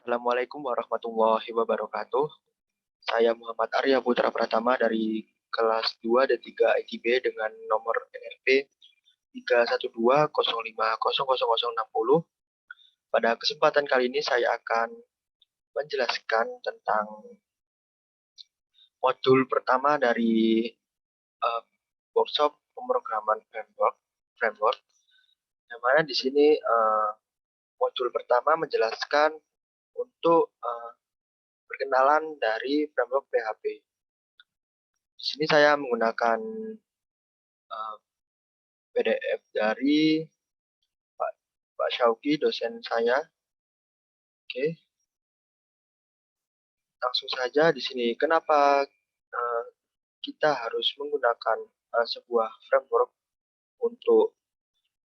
Assalamualaikum warahmatullahi wabarakatuh. Saya Muhammad Arya Putra Pratama dari kelas 2 dan 3 ITB dengan nomor NRP 312050060. Pada kesempatan kali ini saya akan menjelaskan tentang modul pertama dari uh, workshop pemrograman framework, yang mana di sini modul pertama menjelaskan untuk perkenalan dari framework PHP. Di sini saya menggunakan PDF dari Pak Syauki, dosen saya. Oke, langsung saja di sini. Kenapa kita harus menggunakan sebuah framework untuk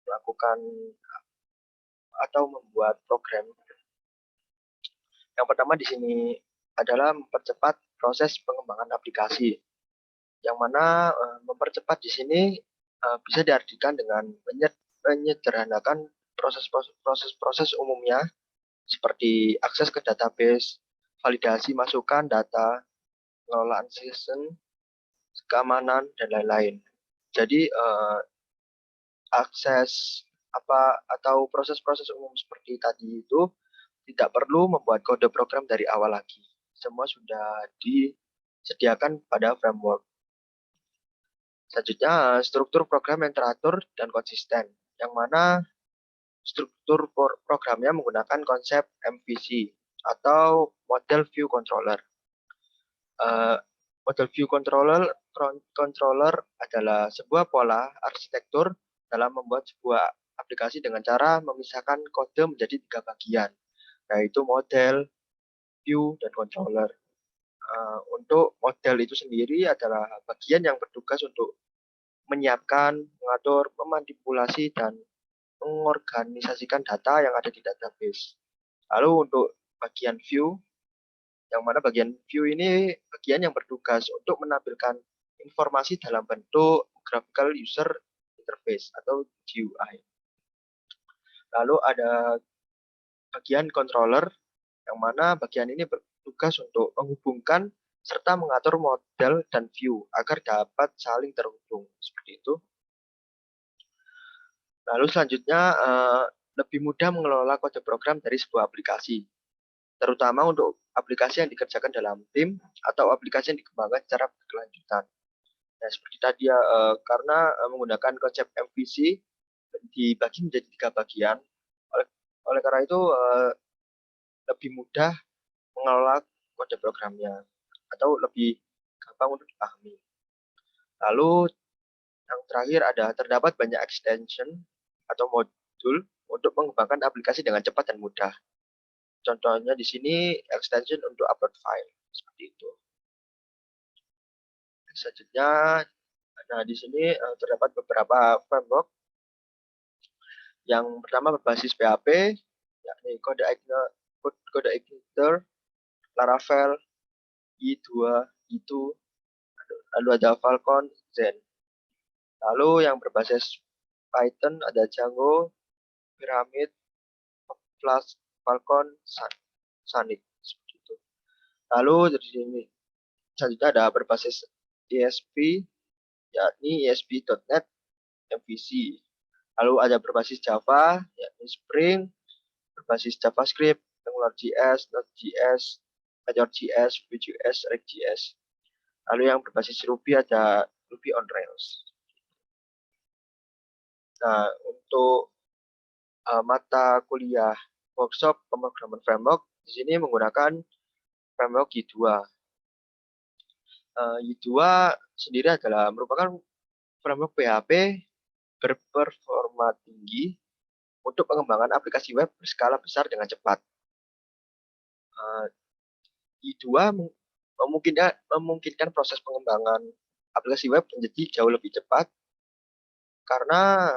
melakukan atau membuat program? Yang pertama di sini adalah mempercepat proses pengembangan aplikasi. Yang mana mempercepat di sini bisa diartikan dengan menyederhanakan proses umumnya seperti akses ke database, validasi masukan data, pengelolaan season, keamanan, dan lain-lain. Jadi akses atau proses-proses umum seperti tadi itu tidak perlu membuat kode program dari awal lagi. Semua sudah disediakan pada framework. Selanjutnya, struktur program yang teratur dan konsisten, yang mana struktur programnya menggunakan konsep MVC atau Model View Controller. Model View Controller adalah sebuah pola arsitektur dalam membuat sebuah aplikasi dengan cara memisahkan kode menjadi 3 bagian, yaitu model, view, dan controller. Untuk model itu sendiri adalah bagian yang bertugas untuk menyiapkan, mengatur, memanipulasi, dan mengorganisasikan data yang ada di database. Lalu untuk bagian view, yang mana bagian view ini bagian yang bertugas untuk menampilkan informasi dalam bentuk graphical user interface atau GUI. Lalu ada bagian controller, yang mana bagian ini bertugas untuk menghubungkan serta mengatur model dan view agar dapat saling terhubung, seperti itu. Lalu selanjutnya lebih mudah mengelola kode program dari sebuah aplikasi, terutama untuk aplikasi yang dikerjakan dalam tim atau aplikasi yang dikembangkan secara berkelanjutan. Nah, seperti tadi ya, karena menggunakan konsep MVC dibagi menjadi 3 bagian, oleh karena itu lebih mudah mengelola kode programnya atau lebih gampang untuk dipahami. Lalu yang terakhir terdapat banyak extension atau modul untuk mengembangkan aplikasi dengan cepat dan mudah. Contohnya di sini extension untuk upload file, seperti itu. Selanjutnya, nah di sini terdapat beberapa framework. Yang pertama berbasis PHP, yakni Code Igniter, Laravel, I2, I2, lalu ada Falcon, Zen. Lalu yang berbasis Python ada Django, Pyramid, Flask, Falcon, Sonic, seperti itu. Lalu dari sini selanjutnya ada berbasis ESP, yakni ESP.NET MVC. Lalu ada berbasis Java, yakni Spring, berbasis JavaScript, AngularJS, Node.js, Azure.js, Vue.js, React.js. Lalu yang berbasis Ruby ada Ruby on Rails. Nah, untuk mata kuliah workshop pemrograman framework di sini menggunakan framework Y2. Y2 sendiri adalah merupakan framework PHP berperforma tinggi untuk pengembangan aplikasi web berskala besar dengan cepat. Y2 memungkinkan proses pengembangan aplikasi web menjadi jauh lebih cepat karena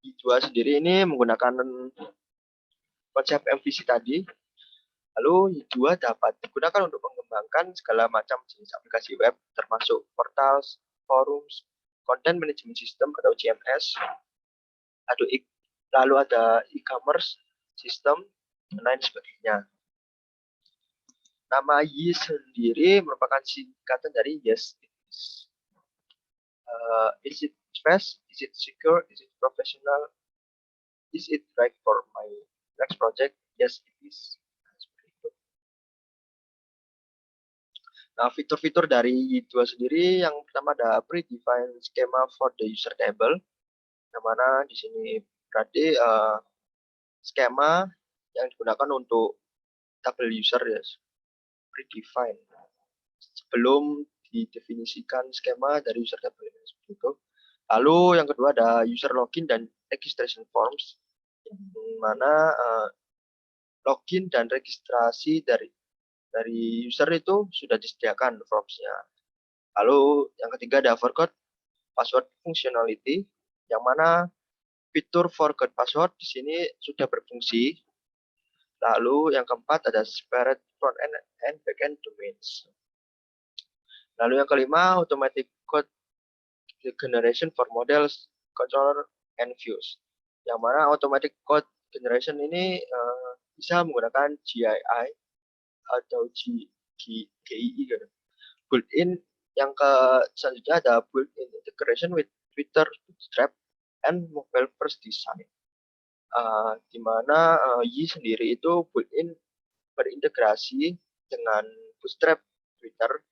Y2 sendiri ini menggunakan konsep MVC tadi. Lalu Y2 dapat digunakan untuk mengembangkan segala macam jenis aplikasi web termasuk portal, forums, content management system atau CMS, lalu ada e-commerce system, dan lain sebagainya. Nama Y sendiri merupakan singkatan dari yes it is. Is it fast? Is it secure? Is it professional? Is it right for my next project? Yes, it is. Nah, seperti itu. Nah, fitur-fitur dari Y2 sendiri yang pertama ada predefined schema for the user table, yang mana di sini berarti skema yang digunakan untuk tabel user ya, predefined. Sebelum didefinisikan skema dari user table ini seperti itu. Lalu yang kedua ada user login dan registration forms, yang mana login dan registrasi dari user itu sudah disediakan formsnya. Lalu yang ketiga ada forgot password functionality, yang mana fitur forgot password di sini sudah berfungsi. Lalu yang keempat ada separate front end and back end domains. Lalu yang kelima automatic code generation for models, controller, and views. Yang mana automatic code generation ini bisa menggunakan GII atau GII gitu. Built-in yang selanjutnya ada built-in integration with Twitter, Bootstrap, and mobile first design. Di mana Y sendiri itu built-in berintegrasi dengan Bootstrap, Twitter,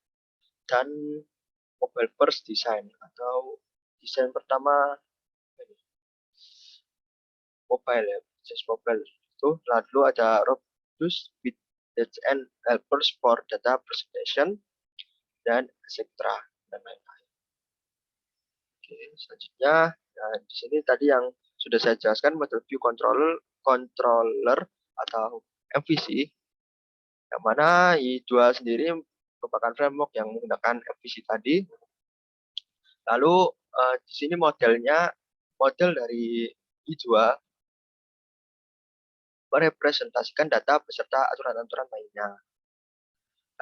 dan mobile first design atau desain pertama mobile ya, bisnis mobile itu. Lalu ada Robust with and helpers for data presentation dan etc. dan lain-lain. Oke, selanjutnya di sini tadi yang sudah saya jelaskan model view controller atau MVC, yang mana I2 sendiri merupakan framework yang menggunakan MVC tadi. Lalu di sini model dari I2 merepresentasikan data beserta aturan-aturan lainnya.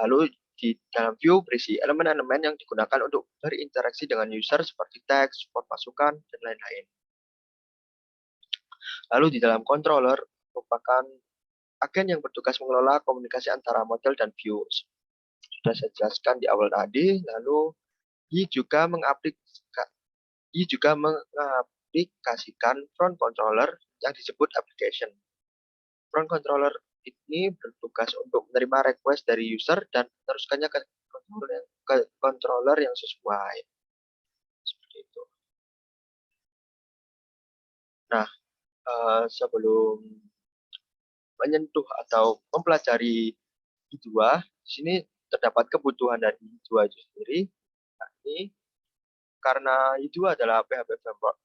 Lalu di dalam view berisi elemen-elemen yang digunakan untuk berinteraksi dengan user seperti teks, support pasukan, dan lain-lain. Lalu di dalam controller merupakan agen yang bertugas mengelola komunikasi antara model dan view. Sudah saya jelaskan di awal tadi. Lalu I juga mengaplikasikan front controller yang disebut application. Front controller ini bertugas untuk menerima request dari user dan meneruskannya ke controller yang sesuai. Seperti itu. Nah, sebelum menyentuh atau mempelajari I2, di sini terdapat kebutuhan dari I2 itu sendiri. Nah, ini karena I2 adalah PHP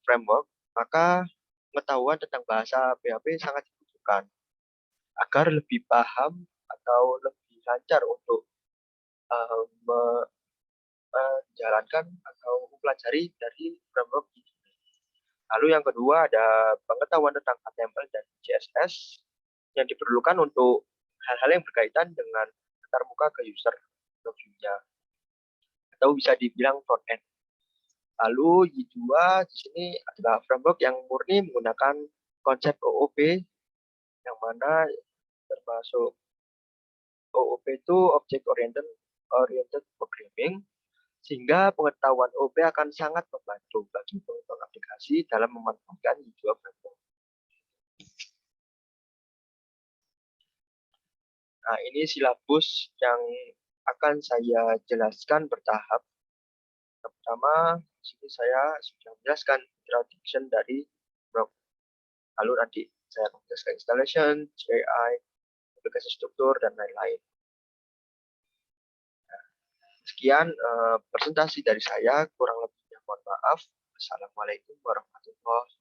framework, maka pengetahuan tentang bahasa PHP sangat dibutuhkan agar lebih paham atau lebih lancar untuk menjalankan atau mempelajari dari framework ini. Lalu yang kedua ada pengetahuan tentang HTML dan CSS yang diperlukan untuk hal-hal yang berkaitan dengan antarmuka ke user view-nya, atau bisa dibilang front end. Lalu Y2 di sini adalah framework yang murni menggunakan konsep OOP, yang mana termasuk OOP itu Object Oriented Programming, sehingga pengetahuan OOP akan sangat membantu bagi pengembang aplikasi dalam memanfaatkan Y2 framework. Nah, ini silabus yang akan saya jelaskan bertahap. Yang pertama, di sini saya sudah menjelaskan introduction dari blog. Lalu nanti saya akan menjelaskan installation, CI, aplikasi struktur, dan lain-lain. Nah, sekian presentasi dari saya, kurang lebihnya mohon maaf. Assalamualaikum warahmatullahi wabarakatuh.